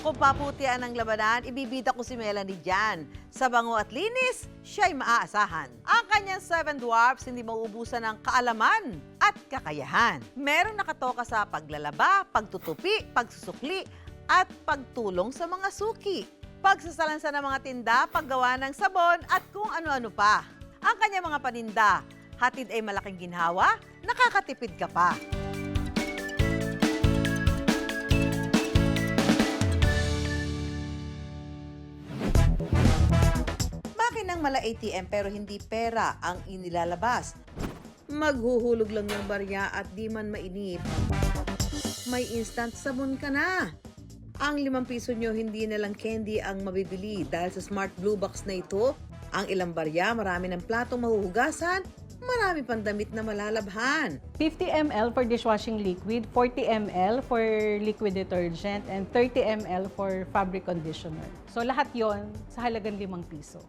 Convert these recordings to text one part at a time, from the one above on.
kung paputian ng labanan, ibibida ko si Melanie dyan. Sa bango at linis, siya'y maaasahan. Ang kanyang 7 dwarfs hindi mauubusan ng kaalaman at kakayahan. Merong nakatoka sa paglalaba, pagtutupi, pagsusukli, at pagtulong sa mga suki. Pagsasalansa ng mga tinda, paggawa ng sabon, at kung ano-ano pa. Ang kanyang mga paninda, hatid ay malaking ginhawa, nakakatipid ka pa. Makinang mala ATM pero hindi pera ang inilalabas. Maghuhulog lang ng barya at di man mainip. May instant sabon ka na. Ang 5 piso nyo hindi na lang candy ang mabibili dahil sa Smart Blue Box na ito, ang ilang barya, marami ng platong mahuhugasan, marami pang damit na malalabhan. 50 ml for dishwashing liquid, 40 ml for liquid detergent, and 30 ml for fabric conditioner. So lahat yon sa halagang 5 piso.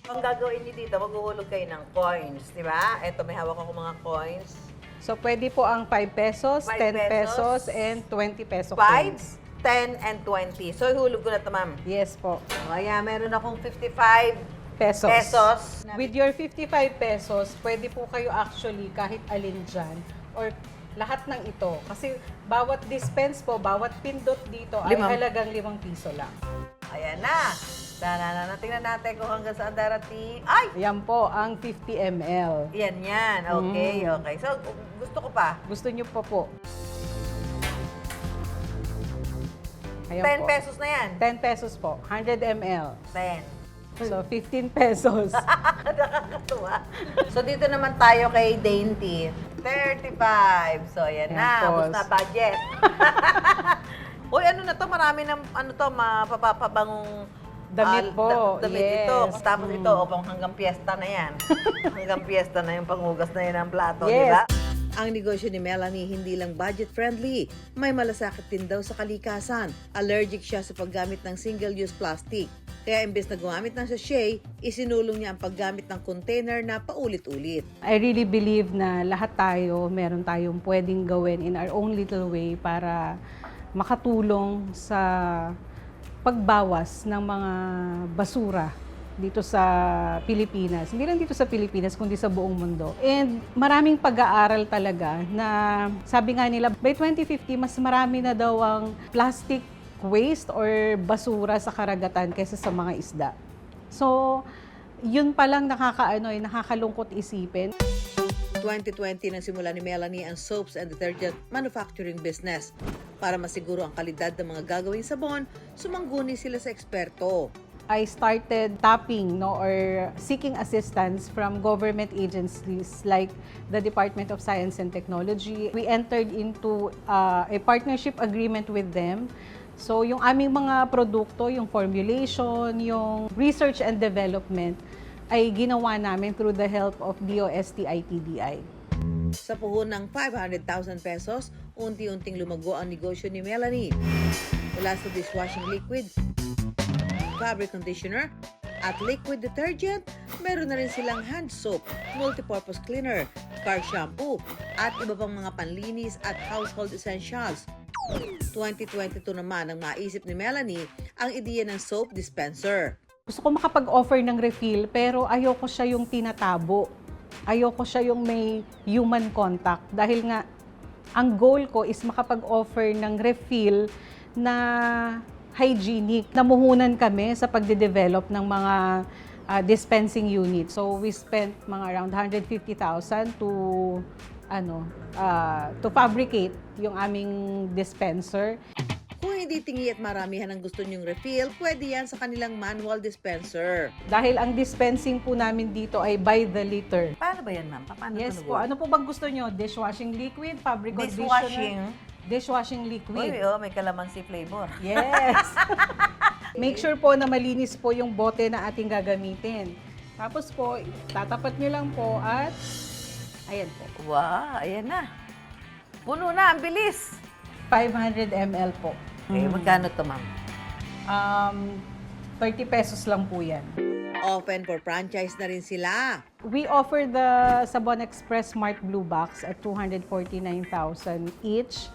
Ang gagawin niyo dito, maghuhulog kayo ng coins, di ba? Ito, may hawak ako mga coins. So pwede po ang 5 pesos, 5 10 pesos, pesos, and 20 peso 5, coins. 10, and 20. So, ihulog ko na ito, ma'am. Yes po. Kaya meron akong 55 Pesos. pesos. With your 55 pesos, pwede po kayo actually kahit alin dyan or lahat ng ito. Kasi bawat dispense po, bawat pindot dito ay halagang 5 piso lang. Ayan na. Tingnan natin kung hanggang saan darating. Ay! Yan po ang 50 ml. Yan. Okay, okay. So, gusto ko pa. Gusto nyo po. Ayan 10 po. pesos na yan. 10 pesos po. 100 ml. 10. So, 15 pesos. Nakakatuwa. So, dito naman tayo kay Dainty. 35. So, ayan na. Yan, Bus na budget. Uy, ano na to? Marami ng, mapapabangong Damit po. damit Yes. ito. Tapos ito, hanggang piyesta na yan. Hanggang piyesta na yung panghugas na yan ng plato, Yes. di ba? Ang negosyo ni Melanie hindi lang budget-friendly. May malasakit din daw sa kalikasan. Allergic siya sa paggamit ng single-use plastic. Kaya imbes na gumamit ng sachet, isinulong niya ang paggamit ng container na paulit-ulit. I really believe na lahat tayo, meron tayong pwedeng gawin in our own little way para makatulong sa pagbawas ng mga basura dito sa Pilipinas. Hindi lang dito sa Pilipinas, kundi sa buong mundo. And maraming pag-aaral talaga na sabi nga nila, by 2050, mas marami na daw ang plastic waste or basura sa karagatan kaysa sa mga isda. So, yun palang nakakalungkot isipin. 2020 nang simula ni Melanie ang soaps and detergent manufacturing business. Para masiguro ang kalidad ng mga gagawing sabon, sumangguni sila sa eksperto. I started tapping or seeking assistance from government agencies like the Department of Science and Technology. We entered into a partnership agreement with them. So yung aming mga produkto, yung formulation, yung research and development ay ginawa namin through the help of DOST-ITDI. Sa puhunang 500,000 pesos, unti-unting lumago ang negosyo ni Melanie. Mula sa dishwashing liquid, fabric conditioner, at liquid detergent, meron na rin silang hand soap, multipurpose cleaner, car shampoo, at iba pang mga panlinis at household essentials. 2022 naman ang maisip ni Melanie ang ideya ng soap dispenser. Gusto ko makapag-offer ng refill pero ayoko siya yung tinatabo. Ayoko siya yung may human contact dahil nga ang goal ko is makapag-offer ng refill na hygienic. Namuhunan kami sa pagde-develop ng mga dispensing unit. So we spent mga around 150,000 to fabricate yung aming dispenser. Kung hindi tingi at maramihan ang gusto nyong refill, pwede yan sa kanilang manual dispenser. Dahil ang dispensing po namin dito ay by the liter. Paano ba yan, ma'am? Paano Yes ito po. Ano po bang gusto nyo? Dishwashing liquid, fabric Dishwashing? conditioner? Dishwashing liquid. Uy, may calamansi flavor. Yes! Make sure po na malinis po yung bote na ating gagamitin. Tapos po, tatapat nyo lang po at ayan po. Wow, ayan na. Puno na, ang bilis. 500 ml po. Okay, magkano to, ma'am? 30 pesos lang po yan. Open for franchise na rin sila. We offer the Sabon Express Smart Blue Box at 249,000 each.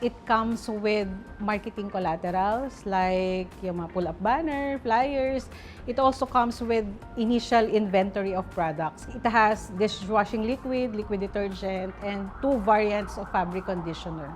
It comes with marketing collaterals like yung mga pull-up banner, flyers. It also comes with initial inventory of products. It has dishwashing liquid, liquid detergent, and 2 variants of fabric conditioner.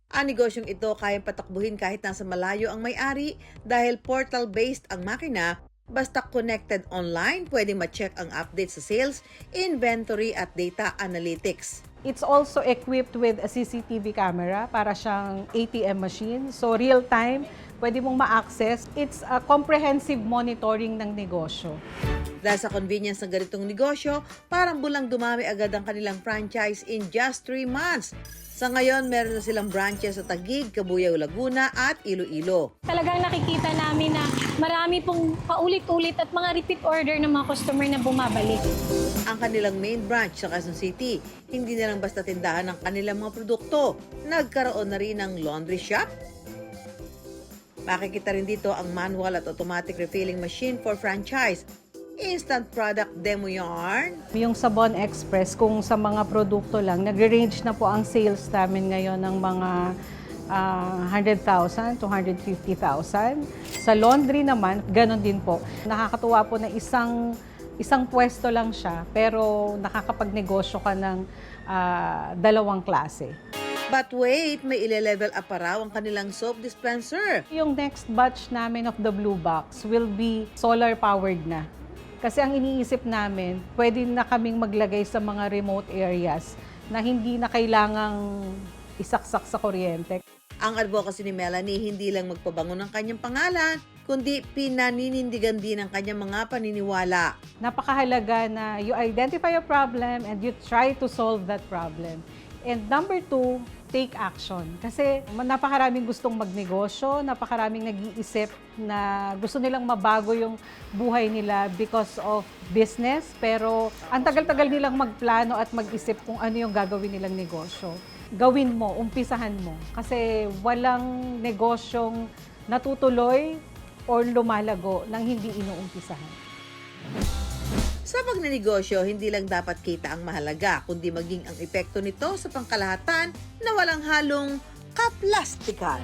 Ang negosyong ito kayang patakbuhin kahit nasa malayo ang may-ari dahil portal-based ang makina. Basta connected online, pwedeng ma-check ang update sa sales, inventory at data analytics. It's also equipped with a CCTV camera para siyang ATM machine. So real-time, pwede mong ma-access. It's a comprehensive monitoring ng negosyo. Dahil sa convenience ng ganitong negosyo, parang bulang dumami agad ang kanilang franchise in just 3 months. Sa ngayon, meron na silang branches sa Taguig, Cabuyao, Laguna at Iloilo. Talagang nakikita namin na marami pong paulit-ulit at mga repeat order ng mga customer na bumabalik. Ang kanilang main branch sa Quezon City, hindi na lang basta tindahan ng kanilang mga produkto. Nagkaroon na rin ng laundry shop. Makikita rin dito ang manual at automatic refilling machine for franchise. Instant product demo yarn. Yung Sabon Express, kung sa mga produkto lang, nagre-range na po ang sales namin ngayon ng mga 100,000 to 150,000. Sa laundry naman, ganon din po. Nakakatuwa po na isang pwesto lang siya, pero nakakapagnegosyo ka ng 2 klase. But wait, may ile-level up pa raw ang kanilang soap dispenser. Yung next batch namin of the Blue Box will be solar-powered na. Kasi ang iniisip namin, pwede na kaming maglagay sa mga remote areas na hindi na kailangang isaksak sa kuryente. Ang advocacy ni Melanie hindi lang magpabango ng kanyang pangalan, kundi pinaninindigan din ang kanyang mga paniniwala. Napakahalaga na you identify a problem and you try to solve that problem. And number 2, take action. Kasi napakaraming gustong magnegosyo, napakaraming nag-iisip na gusto nilang mabago yung buhay nila because of business, pero ang tagal-tagal nilang magplano at mag-isip kung ano yung gagawin nilang negosyo. Gawin mo, umpisahan mo. Kasi walang negosyong natutuloy or lumalago nang hindi inuumpisahan. Sa pagnenegosyo, hindi lang dapat kita ang mahalaga, kundi maging ang epekto nito sa pangkalahatan na walang halong kaplastikan.